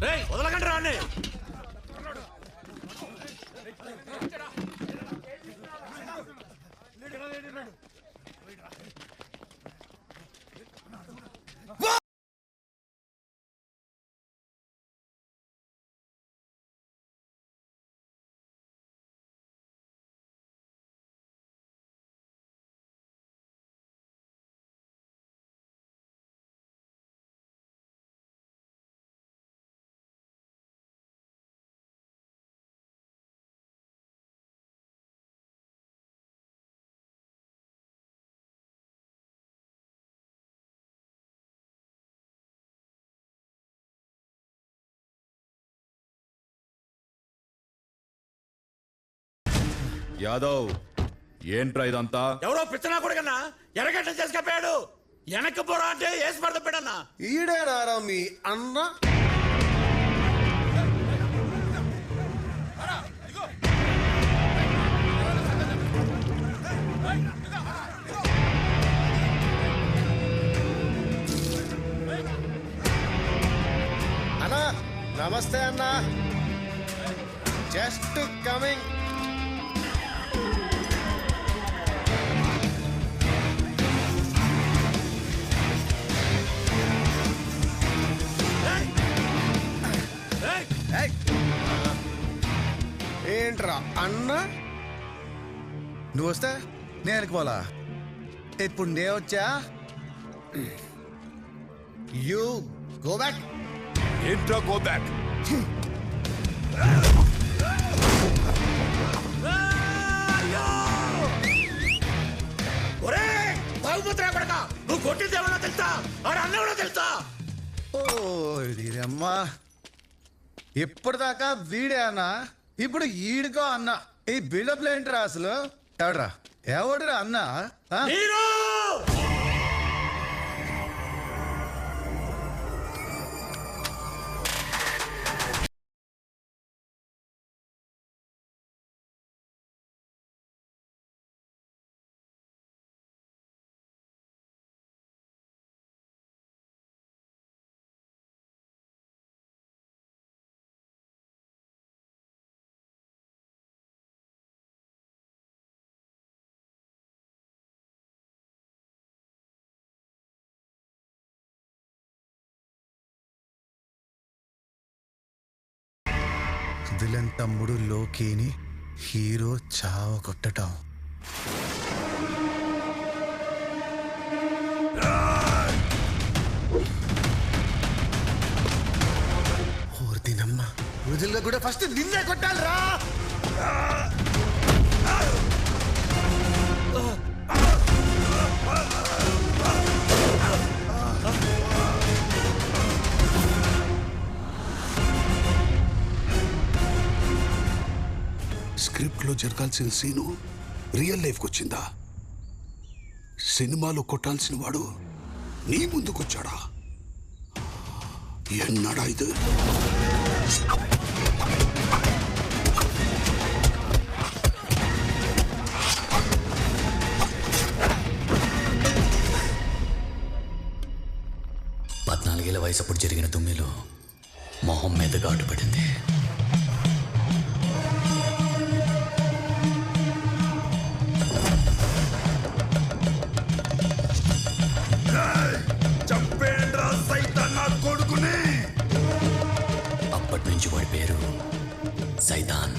వదలకండి రాండి. యాదవ్ ఏంట్రా ఇదంతా? ఎవరో పిచ్చనా కొడుకన్నా ఎరగట్ట చేసి కప్పాడు. వెనక్కి పోరా అంటే వేసి పడతాడన్నా. ఈడేనారా మీ అన్న? అన్నా నమస్తే అన్నా, జస్ట్ కమింగ్. ఏంట్రా అన్న? నువ్వు వస్తే నేను పోలా. ఇప్పుడు నే వచ్చా. You go back. ఏంట్రా గో బ్యాక్? ఒరే తాగుపోతున్నా కొడక, నువ్వు కొట్టింది ఎవరో తెలుసా? ఆడ అన్న ఎవరో తెలుసా? ఓ అమ్మా, ఇప్పటిదాకా వీడే అన్నా, ఇప్పుడు ఈడుకో అన్న. ఈ బిల్డప్ ఏంటిరా అసలు? ఎవడురా అన్నా? విలన్ తమ్ముడు లోకేని హీరో చావ కొట్టటం. ఓర్దినమ్మ, రోజుల్లో కూడా ఫస్ట్ నిన్నే కొట్టాలిరా. స్క్రిప్ట్ లో జరగాల్సిన సీను రియల్ లైఫ్కి వచ్చిందా? సినిమాలో కొట్టాల్సిన వాడు నీ ముందుకొచ్చాడా? ఎన్నడా ఇది? పద్నాలుగేళ్ల వయసప్పుడు జరిగిన తుమ్మిలో మొహం మీద ఘాటు పడింది. అప్పటి నుంచి వాడి పేరు సైతాన్.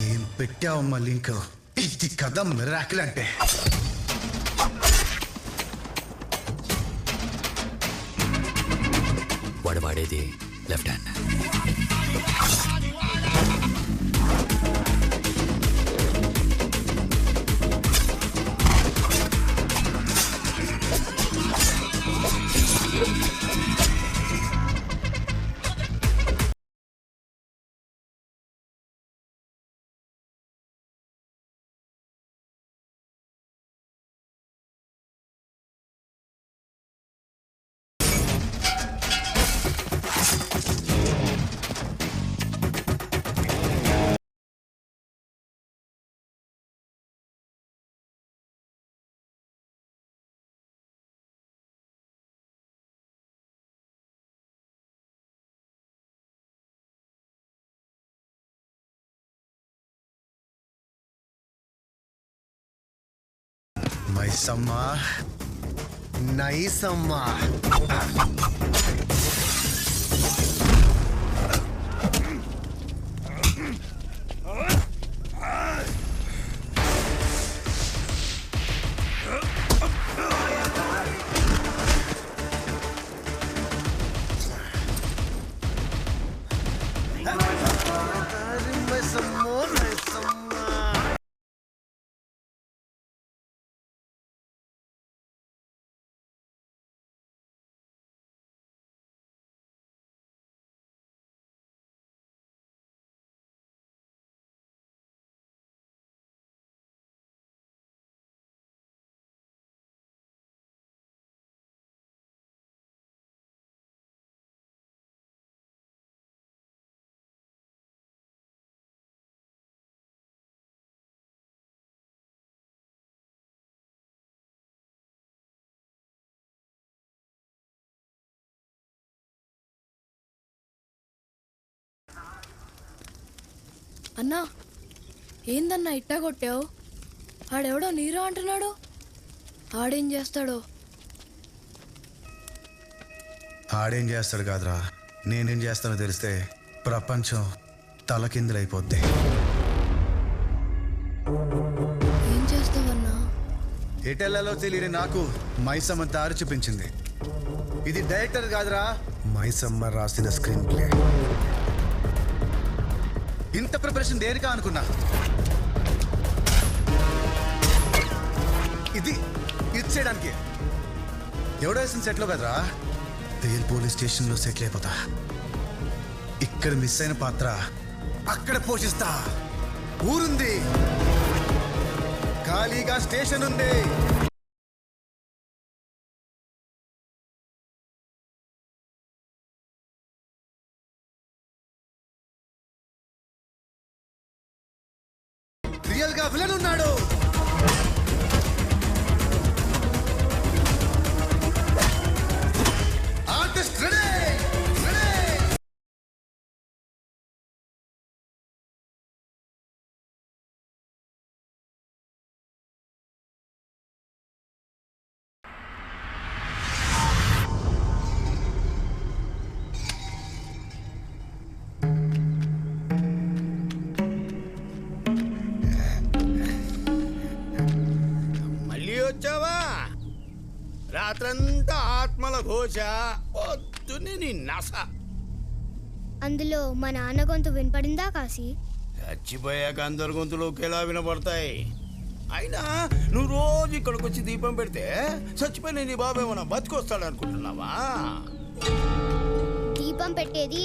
ఏం పెట్టావమ్మా లింక్? ఇది కథ మిరాకిల్ అంటే. వాడు వాడేది లెఫ్ట్ హ్యాండ్. నైస్ అమ్మా, నైస్ అమ్మా. అన్నా ఏందన్నా ఇట్టా కొట్టావు? ఆడెవడో నీరు అంటున్నాడు. ఆడేం చేస్తాడో? ఆడేం చేస్తాడు కాదురా, నేనేం చేస్తానో తెలిస్తే ప్రపంచం తలకిందులైపోద్ది. ఏం చేస్తావన్నా? ఎటెల్లలో తెలియని నాకు మైసమ్మ దారి చూపించింది. ఇది డైరెక్టర్ కాదురా, మైసమ్మ రాసిన స్క్రీన్ ప్లే. ఇంత ప్రిపరేషన్ దేనికా అనుకున్నా. ఇది చేయడానికి ఎవడో వేసిన సెట్లో కదరా, రియల్ పోలీస్ స్టేషన్లో సెటిల్ అయిపోతా. ఇక్కడ మిస్ అయిన పాత్ర అక్కడ పోషిస్తా. ఊరుంది, ఖాళీగా స్టేషన్ ఉంది. రియల్ గా విలన్ ఉన్నాడు. Artist ready. వచ్చావా? రాత్రంతా ఆత్మల ఘోష, పొద్దున్నే నీ నస. అందులో మా నాన్న గొంతు వినపడిందా కాశీ? చచ్చిపోయాక అందరి గొంతులు ఒకేలా వినపడతాయి. అయినా నువ్వు రోజు ఇక్కడికి వచ్చి దీపం పెడితే చచ్చిపోయిన నీ బాబు ఏమన్నా బతికొస్తాడు అనుకుంటున్నావా? దీపం పెట్టేది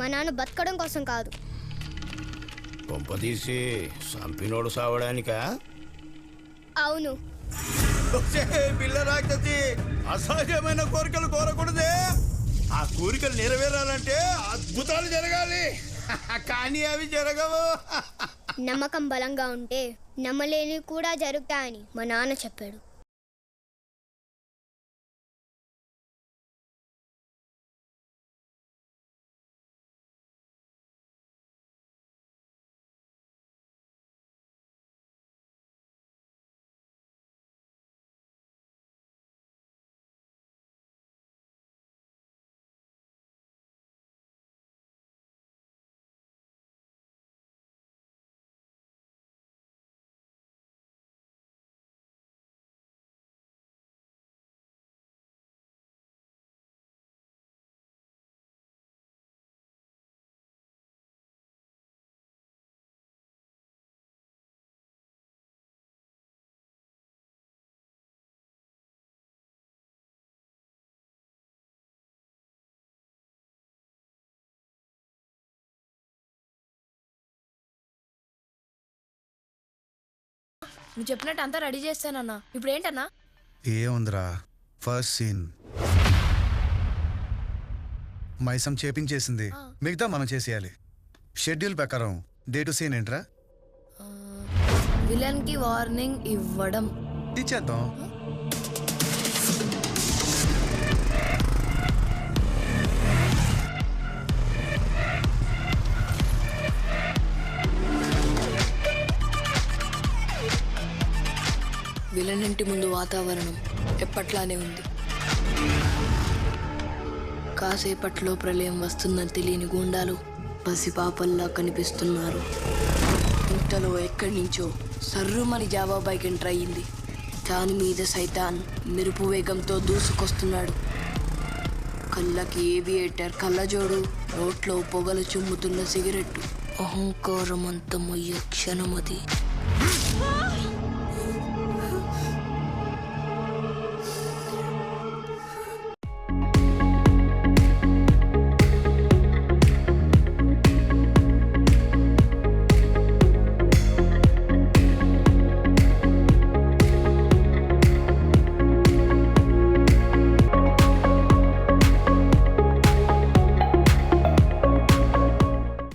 మా నాన్న బతకడం కోసం కాదు. కొంపదీసి సంపినోడు సావడానికా? అవును. పిల్ల రాక్షసి, అసహజమైన కోరికలు కోరకూడదే. ఆ కోరికలు నెరవేరాలంటే అద్భుతాలు జరగాలి, కానీ అవి జరగవు. నమ్మకం బలంగా ఉంటే నమ్మలేని కూడా జరుగుతాయని మా నాన్న చెప్పాడు. నువ్వు చెప్పినట్టు అంతా రెడీ చేస్తానన్నా. ఇప్పుడు ఏంటన్నా? ఏముందిరా, ఫస్ట్ సీన్ మైసం చేపించేసింది, మిగతా మనం చేసేయాలి. షెడ్యూల్ ప్రకారం డే టు సీన్ ఏంట్రా? విలన్ కి వార్నింగ్ ఇవ్వడం. ఇచ్చేద్దాం. వాళ్ళనింటి ముందు వాతావరణం ఎప్పట్లానే ఉంది. కాసేపట్లో ప్రళయం వస్తుందని తెలియని గూండాలు పసిపాపల్లా కనిపిస్తున్నారు. ఇంతలో ఎక్కడి నుంచో సర్రుమని జావా బైక్ ఎంటర్ అయ్యింది. దాని మీద సైతాన్ మెరుపు వేగంతో దూసుకొస్తున్నాడు. కళ్ళకి ఏవియేటర్ కళ్ళజోడు, నోట్లో పొగలు చుమ్ముతున్న సిగరెట్టు. అహంకారం అంతమయ్యే క్షణమది.